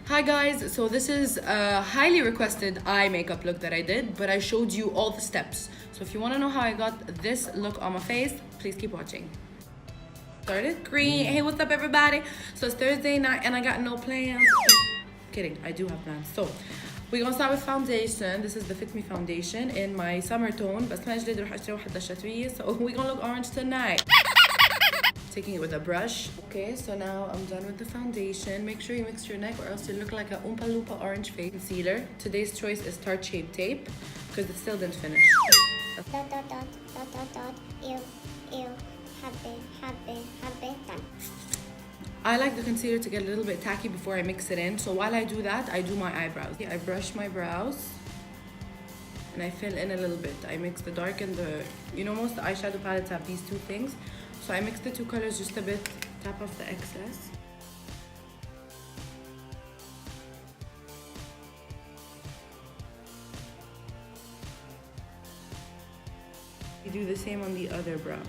Hi guys, so this is a highly requested eye makeup look that I did, but I showed you all the steps. So if you want to know how I got this look on my face, please keep watching. Started green. Hey, what's up everybody? So it's Thursday night and I got no plans. Kidding, I do have plans. So we're gonna start with foundation. This is the Fit Me foundation in my summer tone, بس أنا جديد رح أشتري واحدة شتوية, so we're gonna look orange tonight. Taking it with a brush. Okay, so now I'm done with the foundation. Make sure you mix your neck or else you look like a Oompa Loompa orange face. Concealer. Today's choice is Tarte Shape Tape because it still didn't finish. Dot, dot, dot, dot, dot, dot. Ew, ew. Happy, done. I like the concealer to get a little bit tacky before I mix it in. So while I do that, I do my eyebrows. I brush my brows and I fill in a little bit. I mix the dark and the, most eyeshadow palettes have these two things. So I mix the two colors just a bit, tap off the excess. You do the same on the other brow.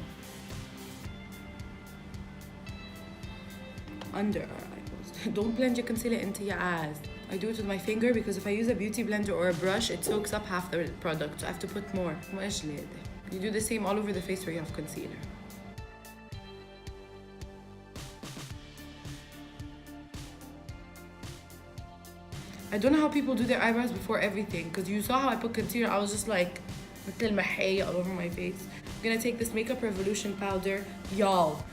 Under our eyeballs. Don't blend your concealer into your eyes. I do it with my finger because if I use a beauty blender or a brush, it soaks up half the product. So I have to put more. You do the same all over the face where you have concealer. I don't know how people do their eyebrows before everything, because you saw how I put concealer. I was just like all over my face. I'm gonna take this Makeup Revolution powder. Y'all,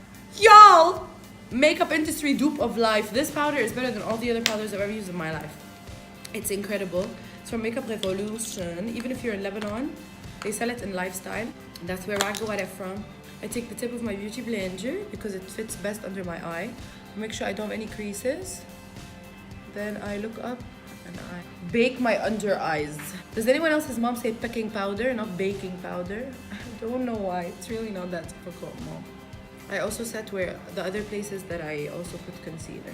makeup industry dupe of life. This powder is better than all the other powders I've ever used in my life. It's incredible. It's from Makeup Revolution. Even if you're in Lebanon, they sell it in Lifestyle. That's where I got it from. I take the tip of my beauty blender because it fits best under my eye. Make sure I don't have any creases. Then I look up and I bake my under eyes. Does anyone else's mom say packing powder, not baking powder? I don't know why. It's really not that difficult, Mom. I also set where the other places that I also put concealer.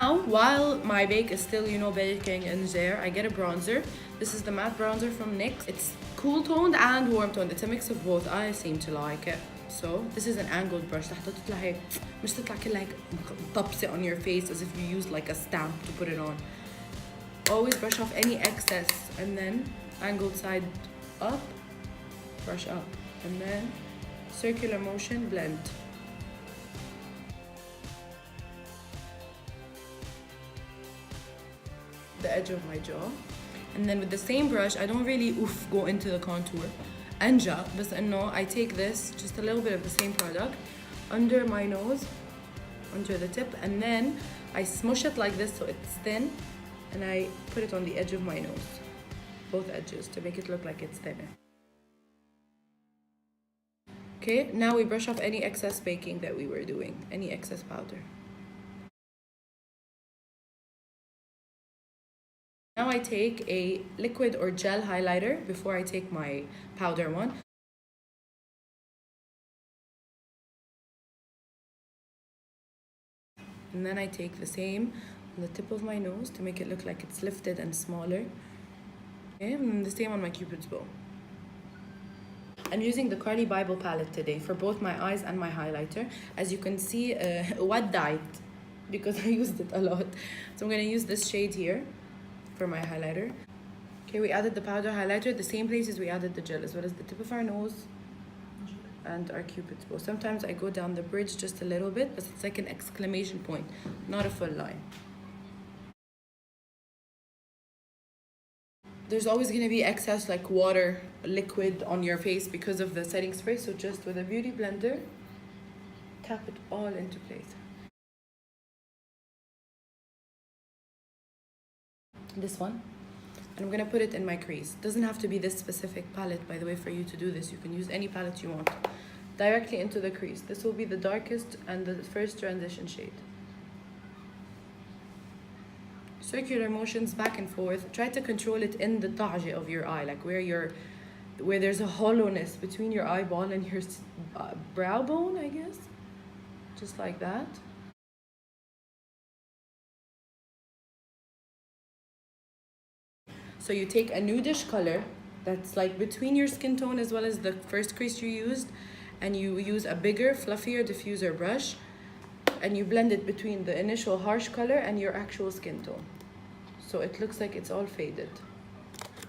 Now, while my bake is still, baking in there, I get a bronzer. This is the matte bronzer from NYX. It's cool toned and warm toned. It's a mix of both. I seem to like it. So this is an angled brush. مش تطلع كلها مطبسة on your face as if you used like a stamp to put it on. Always brush off any excess and then angled side up, brush up, and then circular motion blend. The edge of my jaw. And then with the same brush, I don't really go into the contour. Anja, بس إنه I take this, just a little bit of the same product, under my nose, under the tip, and then I smush it like this so it's thin, and I put it on the edge of my nose, both edges, to make it look like it's thinner. Okay, now we brush off any excess baking that we were doing, any excess powder. Now I take a liquid or gel highlighter before I take my powder one. And then I take the same on the tip of my nose to make it look like it's lifted and smaller. Okay, and the same on my Cupid's bow. I'm using the Carli Bybel palette today for both my eyes and my highlighter. As you can see, what dyed because I used it a lot. So I'm gonna use this shade here for my highlighter. Okay, we added the powder highlighter the same places we added the gel, as well as the tip of our nose and our Cupid's bow. Sometimes I go down the bridge just a little bit, but it's like an exclamation point, not a full line. There's always gonna be excess like water, liquid on your face because of the setting spray, so just with a beauty blender, tap it all into place. This one, and I'm gonna put it in my crease. Doesn't have to be this specific palette, by the way, for you to do this. You can use any palette you want. Directly into the crease. This will be the darkest and the first transition shade. Circular motions back and forth. Try to control it in the taje of your eye, like where there's a hollowness between your eyeball and your brow bone, I guess. Just like that. So you take a nudish color that's like between your skin tone as well as the first crease you used, and you use a bigger, fluffier diffuser brush, and you blend it between the initial harsh color and your actual skin tone. so it looks like it's all faded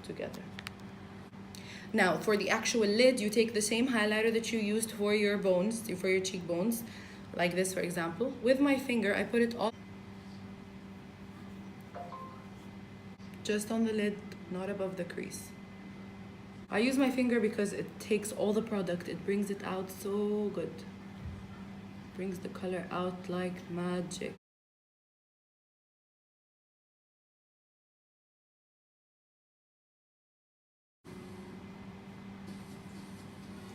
together. Now for the actual lid, you take the same highlighter that you used for your bones, for your cheekbones, like this for example. With my finger, I put it all just on the lid, not above the crease. I use my finger because it takes all the product, it brings it out so good. Brings the color out like magic.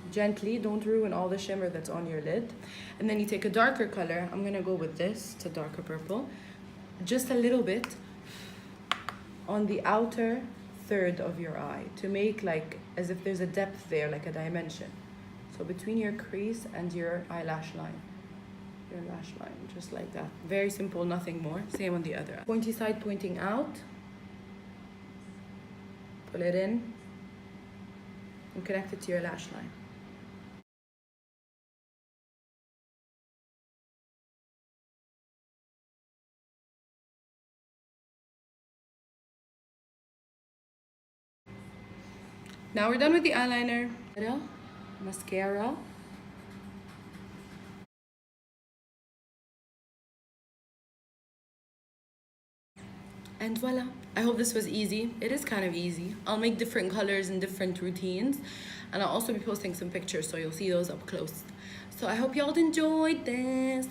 Gently, don't ruin all the shimmer that's on your lid. And then you take a darker color. I'm gonna go with this, it's a darker purple. Just a little bit on the outer third of your eye to make like as if there's a depth there, like a dimension. So between your crease and your eyelash line. Your lash line, just like that. Very simple, nothing more. Same on the other. Pointy side pointing out. Pull it in and connect it to your lash line. Now we're done with the eyeliner. Mascara. And voila. I hope this was easy. It is kind of easy. I'll make different colors and different routines. And I'll also be posting some pictures so you'll see those up close. So I hope y'all enjoyed this.